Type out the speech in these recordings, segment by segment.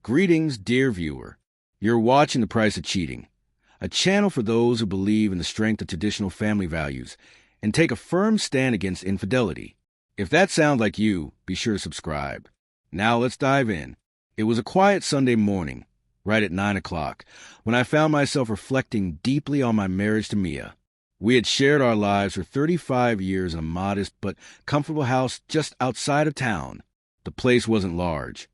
Greetings, dear viewer. You're watching The Price of Cheating, a channel for those who believe in the strength of traditional family values and take a firm stand against infidelity. If that sounds like you, be sure to subscribe. Now let's dive in. It was a quiet Sunday morning, right at 9 o'clock, when I found myself reflecting deeply on my marriage to Mia. We had shared our lives for 35 years in a modest but comfortable house just outside of town. The place wasn't large.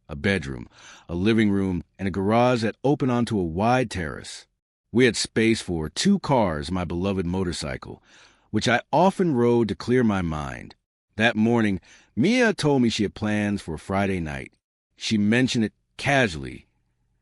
A bedroom, a living room, and a garage that opened onto a wide terrace. We had space for 2 cars and my beloved motorcycle, which I often rode to clear my mind. That morning, Mia told me she had plans for a Friday night. She mentioned it casually,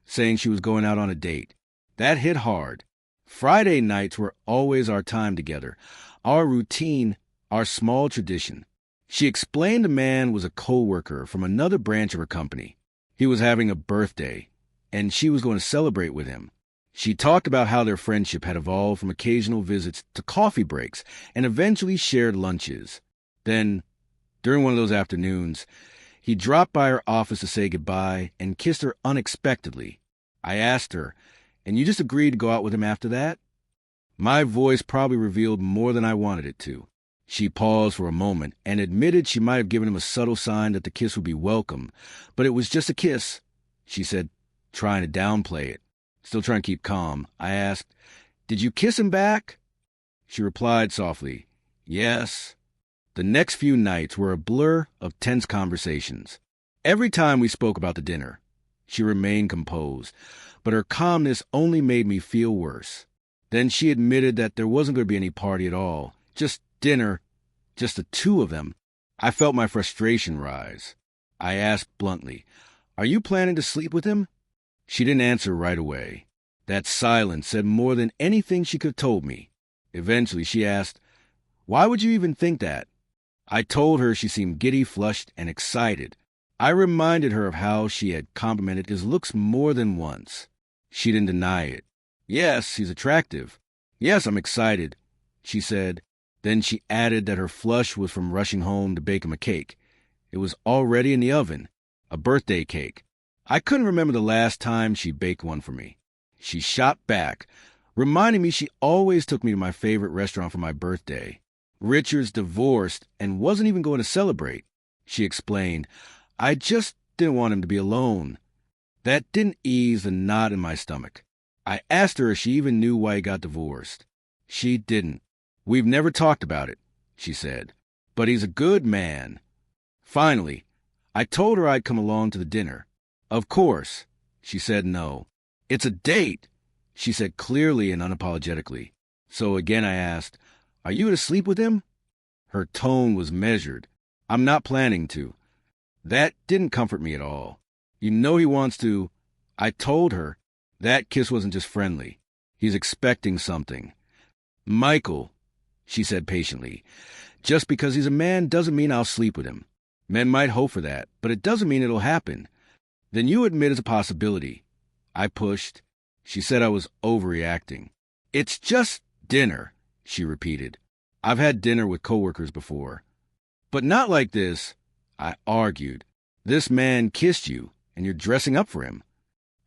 saying she was going out on a date. That hit hard. Friday nights were always our time together, our routine, our small tradition. She explained the man was a co-worker from another branch of her company. He was having a birthday, and she was going to celebrate with him. She talked about how their friendship had evolved from occasional visits to coffee breaks and eventually shared lunches. Then, during one of those afternoons, he dropped by her office to say goodbye and kissed her unexpectedly. I asked her, "And you just agreed to go out with him after that?" My voice probably revealed more than I wanted it to. She paused for a moment and admitted she might have given him a subtle sign that the kiss would be welcome, but it was just a kiss, she said, trying to downplay it. Still trying to keep calm, I asked, "Did you kiss him back?" She replied softly, "Yes." The next few nights were a blur of tense conversations. Every time we spoke about the dinner, she remained composed, but her calmness only made me feel worse. Then she admitted that there wasn't going to be any party at all, just dinner, just the 2 of them. I felt my frustration rise. I asked bluntly, "Are you planning to sleep with him?" She didn't answer right away. That silence said more than anything she could have told me. Eventually she asked, "Why would you even think that?" I told her she seemed giddy, flushed, and excited. I reminded her of how she had complimented his looks more than once. She didn't deny it. "Yes, he's attractive. Yes, I'm excited," she said. Then she added that her flush was from rushing home to bake him a cake. It was already in the oven, a birthday cake. I couldn't remember the last time she baked one for me. She shot back, reminding me she always took me to my favorite restaurant for my birthday. Richard's divorced and wasn't even going to celebrate. She explained, "I just didn't want him to be alone." That didn't ease the knot in my stomach. I asked her if she even knew why he got divorced. She didn't. "We've never talked about it," she said, "but he's a good man." Finally, I told her I'd come along to the dinner. "Of course," she said no. "It's a date," she said clearly and unapologetically. So again I asked, "Are you to sleep with him?" Her tone was measured. "I'm not planning to." That didn't comfort me at all. "You know he wants to." I told her that kiss wasn't just friendly. He's expecting something. "Michael," she said patiently, "just because he's a man doesn't mean I'll sleep with him. Men might hope for that, but it doesn't mean it'll happen." "Then you admit it's a possibility." I pushed. She said I was overreacting. "It's just dinner," she repeated. "I've had dinner with coworkers before." "But not like this," I argued. "This man kissed you, and you're dressing up for him."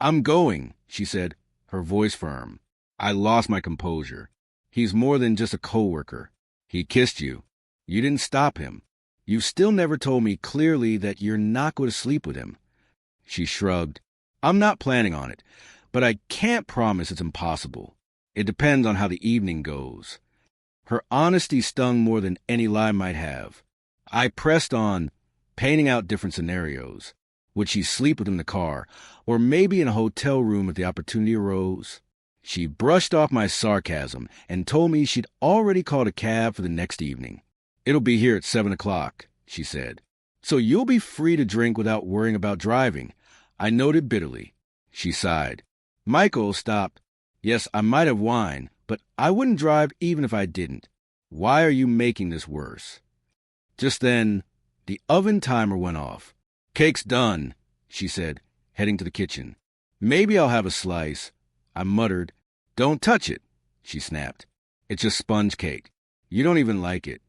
"I'm going," she said, her voice firm. I lost my composure. "He's more than just a coworker. He kissed you. You didn't stop him. You still never told me clearly that you're not going to sleep with him." She shrugged. "I'm not planning on it, but I can't promise it's impossible. It depends on how the evening goes." Her honesty stung more than any lie might have. I pressed on, painting out different scenarios. Would she sleep with him in the car, or maybe in a hotel room if the opportunity arose? She brushed off my sarcasm and told me she'd already called a cab for the next evening. "It'll be here at 7 o'clock, she said. "So you'll be free to drink without worrying about driving." I noted bitterly. She sighed. "Michael, stop. Yes, I might have wine, but I wouldn't drive even if I didn't. Why are you making this worse?" Just then, the oven timer went off. "Cake's done," she said, heading to the kitchen. "Maybe I'll have a slice," I muttered. "Don't touch it," she snapped. "It's just sponge cake. You don't even like it."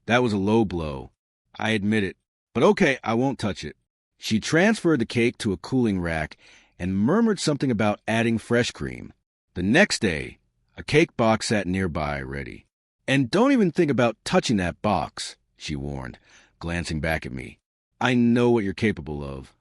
That was a low blow. I admit it. "But okay, I won't touch it." She transferred the cake to a cooling rack and murmured something about adding fresh cream. The next day, a cake box sat nearby, ready. "And don't even think about touching that box," she warned, glancing back at me. "I know what you're capable of."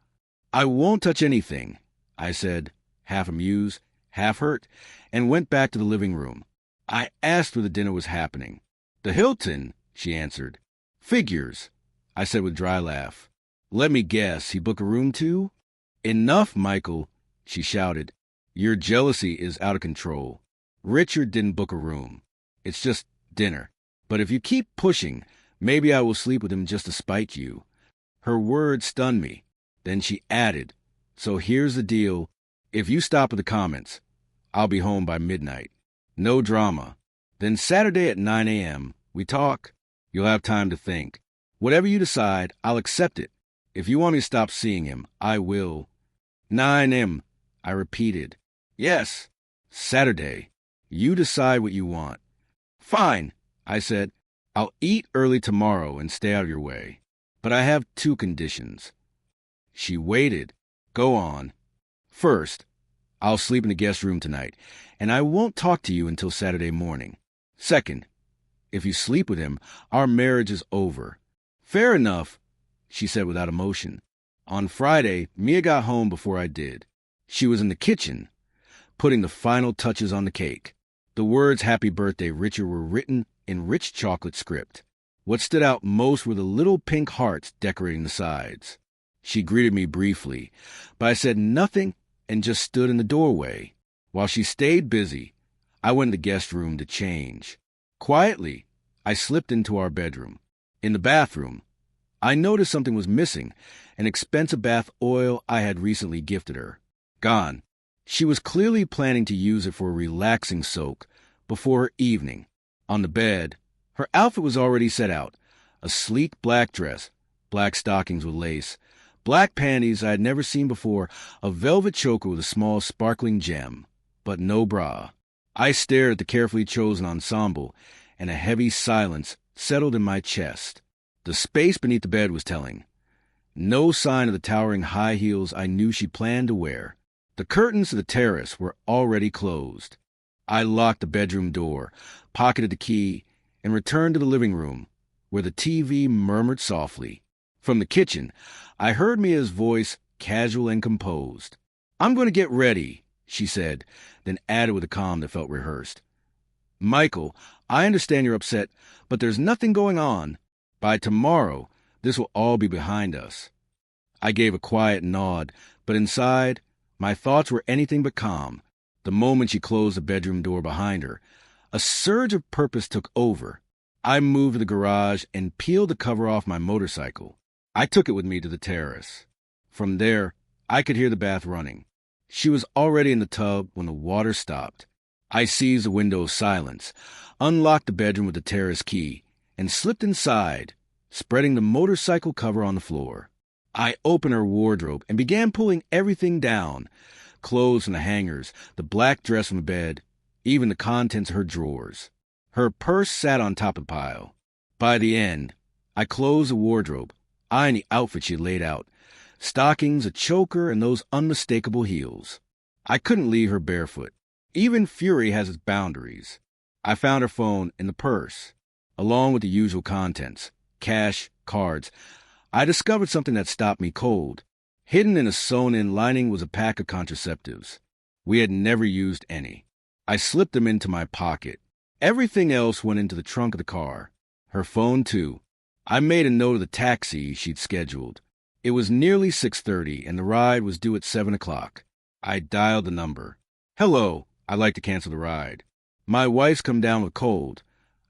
"I won't touch anything," I said, half amused, half hurt, and went back to the living room. I asked where the dinner was happening. "The Hilton," she answered. "Figures," I said with dry laugh. "Let me guess, he booked a room too?" "Enough, Michael," she shouted. "Your jealousy is out of control. Richard didn't book a room. It's just dinner. But if you keep pushing, maybe I will sleep with him just to spite you." Her words stunned me. Then she added, "So here's the deal. If you stop with the comments, I'll be home by midnight. No drama. Then Saturday at 9 a.m., we talk. You'll have time to think. Whatever you decide, I'll accept it. If you want me to stop seeing him, I will." 9 a.m., I repeated. "Yes, Saturday. You decide what you want." "Fine," I said. "I'll eat early tomorrow and stay out of your way. But I have 2 conditions." She waited. "Go on." "First, I'll sleep in the guest room tonight, and I won't talk to you until Saturday morning. Second, if you sleep with him, our marriage is over." "Fair enough," she said without emotion. On Friday, Mia got home before I did. She was in the kitchen, putting the final touches on the cake. The words "Happy Birthday, Richard" were written in rich chocolate script. What stood out most were the little pink hearts decorating the sides. She greeted me briefly, but I said nothing and just stood in the doorway. While she stayed busy, I went in the guest room to change. Quietly, I slipped into our bedroom. In the bathroom, I noticed something was missing, an expensive bath oil I had recently gifted her. Gone. She was clearly planning to use it for a relaxing soak before her evening. On the bed, her outfit was already set out. A sleek black dress, black stockings with lace, black panties I had never seen before, a velvet choker with a small sparkling gem, but no bra. I stared at the carefully chosen ensemble, and a heavy silence settled in my chest. The space beneath the bed was telling. No sign of the towering high heels I knew she planned to wear. The curtains to the terrace were already closed. I locked the bedroom door, pocketed the key, and returned to the living room, where the TV murmured softly. From the kitchen, I heard Mia's voice, casual and composed. "I'm going to get ready," she said, then added with a calm that felt rehearsed. "Michael, I understand you're upset, but there's nothing going on. By tomorrow, this will all be behind us." I gave a quiet nod, but inside, my thoughts were anything but calm. The moment she closed the bedroom door behind her, a surge of purpose took over. I moved to the garage and peeled the cover off my motorcycle. I took it with me to the terrace. From there, I could hear the bath running. She was already in the tub when the water stopped. I seized the window's silence, unlocked the bedroom with the terrace key, and slipped inside, spreading the motorcycle cover on the floor. I opened her wardrobe and began pulling everything down, clothes from the hangers, the black dress from the bed, even the contents of her drawers. Her purse sat on top of the pile. By the end, I closed the wardrobe, eyeing the outfit she had laid out, stockings, a choker, and those unmistakable heels. I couldn't leave her barefoot. Even fury has its boundaries. I found her phone in the purse, along with the usual contents, cash, cards. I discovered something that stopped me cold. Hidden in a sewn-in lining was a pack of contraceptives. We had never used any. I slipped them into my pocket. Everything else went into the trunk of the car. Her phone, too. I made a note of the taxi she'd scheduled. It was nearly 6:30, and the ride was due at 7 o'clock. I dialed the number. "Hello, I'd like to cancel the ride. My wife's come down with a cold,"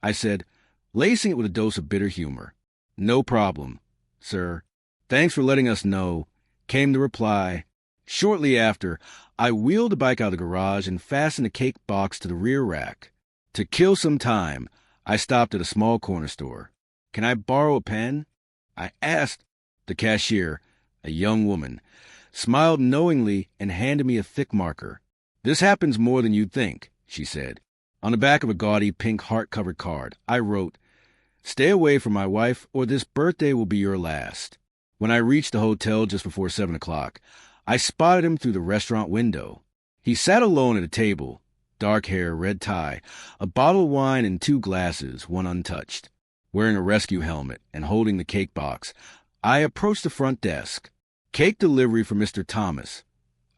I said, lacing it with a dose of bitter humor. "No problem, sir. Thanks for letting us know," came the reply. Shortly after, I wheeled the bike out of the garage and fastened the cake box to the rear rack. To kill some time, I stopped at a small corner store. "Can I borrow a pen?" I asked. The cashier, a young woman, smiled knowingly and handed me a thick marker. "This happens more than you'd think," she said. On the back of a gaudy pink heart-covered card, I wrote, "Stay away from my wife or this birthday will be your last." When I reached the hotel just before 7 o'clock, I spotted him through the restaurant window. He sat alone at a table, dark hair, red tie, a bottle of wine and 2 glasses, one untouched. Wearing a rescue helmet and holding the cake box, I approached the front desk. "Cake delivery for Mr. Thomas,"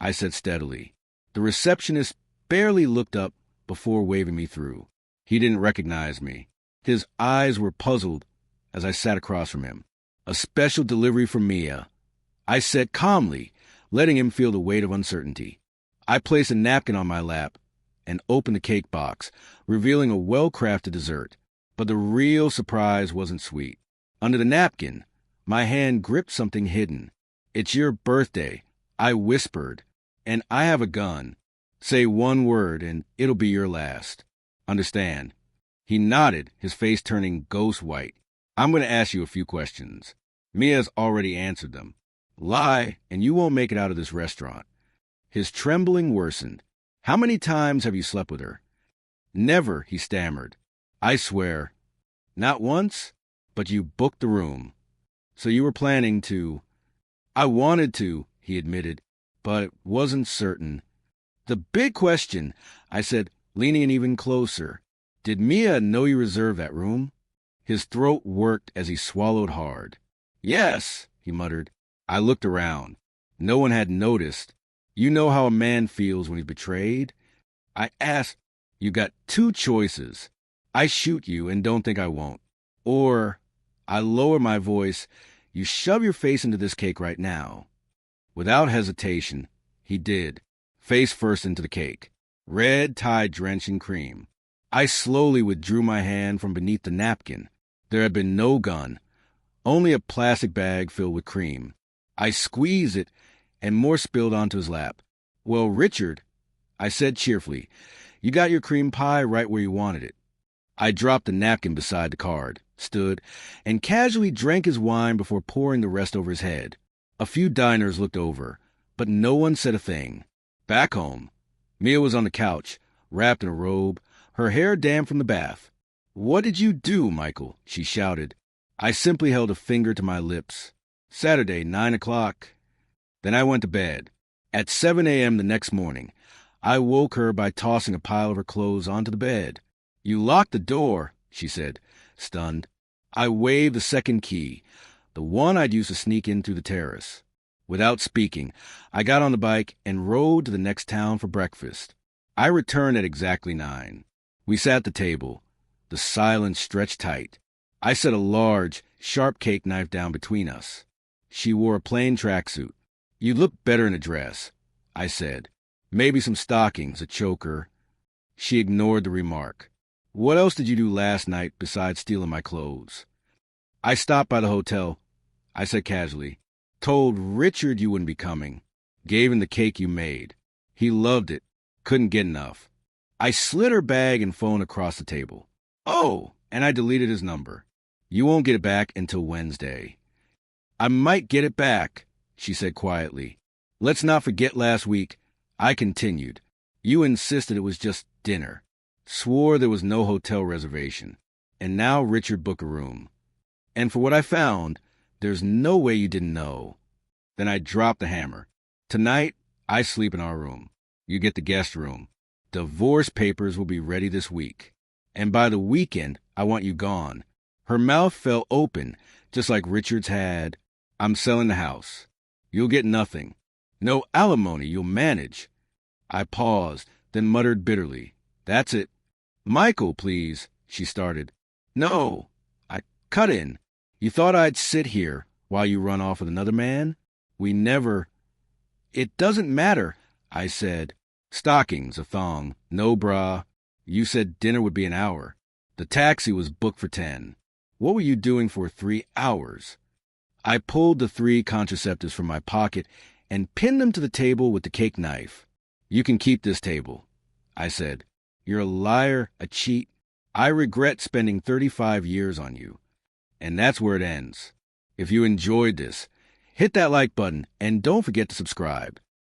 I said steadily. The receptionist barely looked up before waving me through. He didn't recognize me. His eyes were puzzled as I sat across from him. "A special delivery for Mia," I said calmly, letting him feel the weight of uncertainty. I placed a napkin on my lap and opened the cake box, revealing a well-crafted dessert. But the real surprise wasn't sweet. Under the napkin, my hand gripped something hidden. "It's your birthday," I whispered, "and I have a gun. Say one word and it'll be your last. Understand?" He nodded, his face turning ghost white. "I'm going to ask you a few questions." Mia's already answered them. "Lie, and you won't make it out of this restaurant." His trembling worsened. "How many times have you slept with her?" "Never," he stammered. "I swear." "Not once? But you booked the room. So you were planning to—" "I wanted to," he admitted, "but it wasn't certain." "The big question," I said, leaning in even closer. "Did Mia know you reserved that room?" His throat worked as he swallowed hard. "Yes," he muttered. I looked around. No one had noticed. You know how a man feels when he's betrayed? I asked. "You got 2 choices. I shoot you and don't think I won't. Or," I lower my voice, "you shove your face into this cake right now." Without hesitation, he did, face first into the cake, red tie drenched in cream. I slowly withdrew my hand from beneath the napkin. There had been no gun, only a plastic bag filled with cream. I squeezed it, and more spilled onto his lap. "Well, Richard," I said cheerfully, "you got your cream pie right where you wanted it." I dropped the napkin beside the card, stood, and casually drank his wine before pouring the rest over his head. A few diners looked over, but no one said a thing. Back home, Mia was on the couch, wrapped in a robe, her hair damp from the bath. "What did you do, Michael?" she shouted. I simply held a finger to my lips. "Saturday, 9 o'clock. Then I went to bed. At 7 a.m. the next morning, I woke her by tossing a pile of her clothes onto the bed. "You locked the door," she said, stunned. I waved the second key, the one I'd used to sneak in through the terrace. Without speaking, I got on the bike and rode to the next town for breakfast. I returned at exactly 9. We sat at the table, the silence stretched tight. I set a large, sharp cake knife down between us. She wore a plain tracksuit. "You look better in a dress," I said. "Maybe some stockings, a choker." She ignored the remark. "What else did you do last night besides stealing my clothes?" "I stopped by the hotel," I said casually. "Told Richard you wouldn't be coming. Gave him the cake you made. He loved it. Couldn't get enough." I slid her bag and phone across the table. "Oh," and I deleted his number. "You won't get it back until Wednesday." "I might get it back," she said quietly. "Let's not forget last week," I continued. "You insisted it was just dinner. Swore there was no hotel reservation. And now Richard booked a room. And for what I found, there's no way you didn't know." Then I dropped the hammer. "Tonight, I sleep in our room. You get the guest room. Divorce papers will be ready this week. And by the weekend, I want you gone." Her mouth fell open, just like Richard's had. "I'm selling the house. You'll get nothing. No alimony, you'll manage." I paused, then muttered bitterly, "That's it." "Michael, please," she started. "No." I cut in. "You thought I'd sit here while you run off with another man? We never—" "It doesn't matter," I said. "Stockings, a thong, no bra. You said dinner would be an hour. The taxi was booked for 10. What were you doing for 3 hours? I pulled the 3 contraceptives from my pocket and pinned them to the table with the cake knife. "You can keep this table," I said. "You're a liar, a cheat. I regret spending 35 years on you." And that's where it ends. If you enjoyed this, hit that like button and don't forget to subscribe.